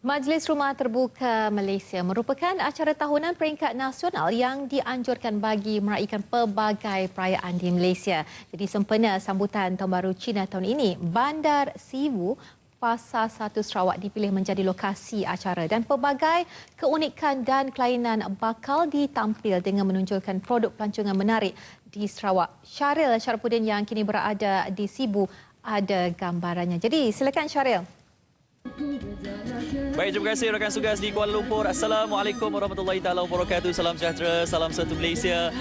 Majlis Rumah Terbuka Malaysia merupakan acara tahunan peringkat nasional yang dianjurkan bagi meraihkan pelbagai perayaan di Malaysia. Jadi sempena sambutan Tahun Baru Cina tahun ini, Bandar Sibu Pasar 1 Sarawak dipilih menjadi lokasi acara dan pelbagai keunikan dan kelainan bakal ditampil dengan menunjukkan produk pelancongan menarik di Sarawak. Syaril Syarifudin yang kini berada di Sibu ada gambarannya. Jadi silakan Syaril. Baik, terima kasih rakan tugas di Kuala Lumpur. Assalamualaikum warahmatullahi taala wabarakatuh. Salam sejahtera, salam satu Malaysia.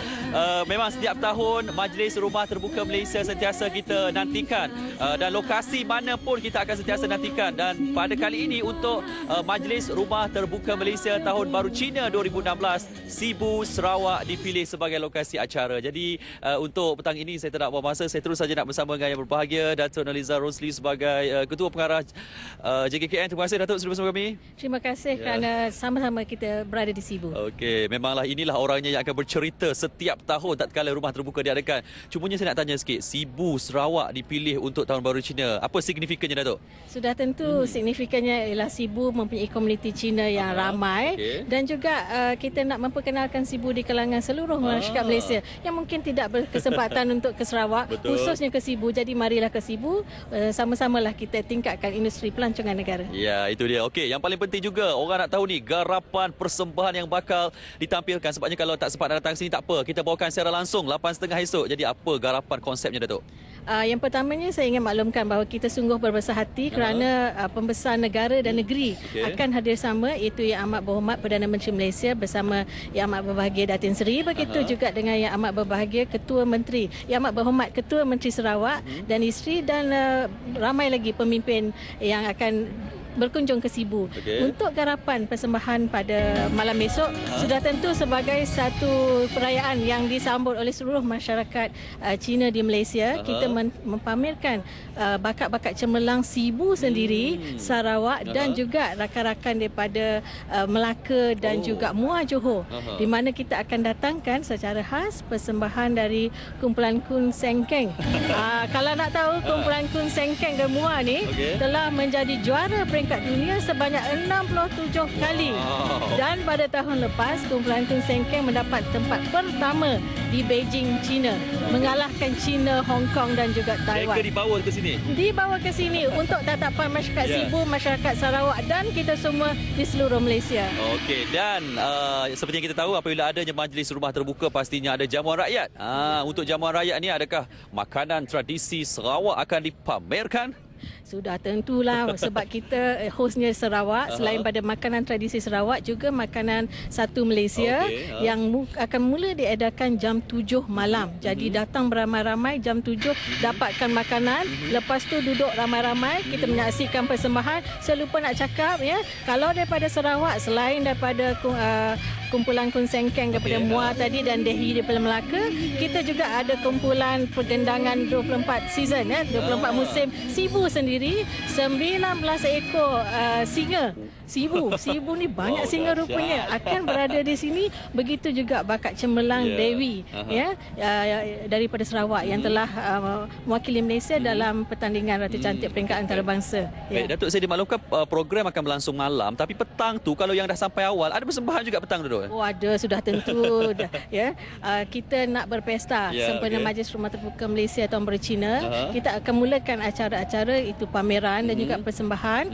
Memang setiap tahun Majlis Rumah Terbuka Malaysia sentiasa kita nantikan dan lokasi mana pun kita akan sentiasa nantikan. Dan pada kali ini untuk Majlis Rumah Terbuka Malaysia Tahun Baru Cina 2016, Sibu Sarawak dipilih sebagai lokasi acara. Jadi untuk petang ini saya tak nak buang masa, saya terus saja nak bersama dengan yang berbahagia Datuk Nurliza Rosli sebagai Ketua Pengarah JKKN. Terima kasih Datuk sudah bersama kami. Terima kasih kerana sama-sama kita berada di Sibu. Okey, memanglah inilah orangnya yang akan bercerita setiap tahun tatkala rumah terbuka diadakan. Cumanya saya nak tanya sikit, Sibu Sarawak dipilih untuk Tahun Baru Cina. Apa signifikannya Datuk? Sudah tentu signifikannya ialah Sibu mempunyai komuniti Cina yang ramai dan juga kita nak memperkenalkan Sibu di kalangan seluruh masyarakat Malaysia yang mungkin tidak berkesempatan untuk ke Sarawak, khususnya ke Sibu. Jadi marilah ke Sibu, sama-samalah kita tingkatkan industri pelancongan negara. Ya, itu dia. Okey, yang paling penting juga orang nak tahu ni garapan persembahan yang bakal ditampilkan. Sebabnya kalau tak sempat datang sini tak apa, kita bawakan secara langsung 8.30 esok. Jadi apa garapan konsepnya Datuk? Yang pertamanya saya ingin maklumkan bahawa kita sungguh berbesar hati kerana pembesar negara dan negeri akan hadir sama, iaitu Yang Amat Berhormat Perdana Menteri Malaysia bersama Yang Amat Berbahagia Datin Seri, begitu juga dengan Yang Amat Berbahagia Ketua Menteri, Yang Amat Berhormat Ketua Menteri Sarawak dan isteri, dan ramai lagi pemimpin yang akan berkunjung ke Sibu. Untuk garapan persembahan pada malam esok sudah tentu sebagai satu perayaan yang disambut oleh seluruh masyarakat Cina di Malaysia. Kita mempamerkan bakat-bakat cemerlang Sibu sendiri, Sarawak dan juga rakan-rakan daripada Melaka dan juga Muar Johor, di mana kita akan datangkan secara khas persembahan dari kumpulan Kun Sengkeng. Kalau nak tahu, kumpulan Kun Sengkeng dan Muar ni telah menjadi juara peringkat dunia sebanyak 67 kali. Dan pada tahun lepas, kumpulan Kun Sengkeng mendapat tempat pertama di Beijing, China, mengalahkan China, Hong Kong dan juga Taiwan. Mereka dibawa ke sini? Dibawa ke sini untuk tatapan masyarakat Sibu, masyarakat Sarawak dan kita semua di seluruh Malaysia. Okey, dan seperti yang kita tahu, apabila adanya majlis rumah terbuka pastinya ada jamuan rakyat. Untuk jamuan rakyat ni adakah makanan tradisi Sarawak akan dipamerkan? Sudah tentulah sebab kita hostnya Sarawak. Selain pada makanan tradisi Sarawak, juga makanan satu Malaysia yang akan mula diedarkan jam 7 malam. Jadi datang beramai-ramai jam 7, dapatkan makanan. Lepas tu duduk ramai-ramai, kita menyaksikan persembahan. Saya lupa nak cakap, ya, kalau daripada Sarawak, selain daripada kumpulan Kun Sengkeng daripada Muar tadi dan Dehi daripada Melaka, kita juga ada kumpulan pergendangan 24 season, 24 musim Sibu sendiri, 19 ekor singa. Sibu ni banyak singa rupanya akan berada di sini. Begitu juga bakat cemerlang Dewi daripada Sarawak yang telah mewakili Malaysia dalam pertandingan Ratu Cantik peringkat antarabangsa. Baik, Datuk, saya dimaklumkan program akan berlangsung malam, tapi petang tu kalau yang dah sampai awal ada persembahan juga petang tu. Oh, ada, sudah tentu. Kita nak berpesta sempena Majlis Rumah Terbuka Malaysia Tahun Baru Cina. Kita akan mulakan acara-acara itu, pameran dan juga persembahan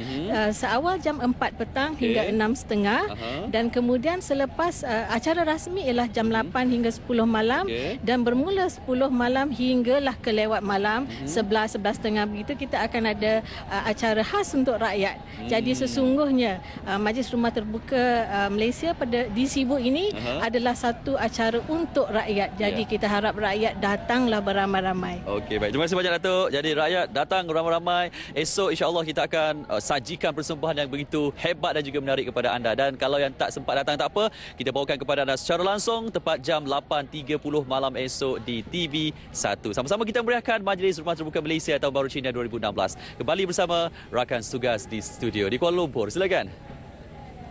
seawal jam 4 petang hingga 6.30 dan kemudian selepas acara rasmi ialah jam 8 hingga 10 malam dan bermula 10 malam hinggalah kelewat malam 11.30 begitu. Kita akan ada acara khas untuk rakyat. Jadi sesungguhnya Majlis Rumah Terbuka Malaysia di Sibu ini adalah satu acara untuk rakyat. Jadi kita harap rakyat datanglah beramai-ramai. Okey, baik. Terima kasih banyak Datuk. Jadi rakyat datang ramai-ramai. Esok insya-Allah kita akan sajikan persembahan yang begitu hebat dan juga menarik kepada anda. Dan kalau yang tak sempat datang tak apa, kita bawakan kepada anda secara langsung tepat jam 8.30 malam esok di TV1. Sama-sama kita meriahkan Majlis Rumah Terbuka Malaysia Tahun Baru Cina 2016. Kembali bersama rakan tugas di studio di Kuala Lumpur. Silakan.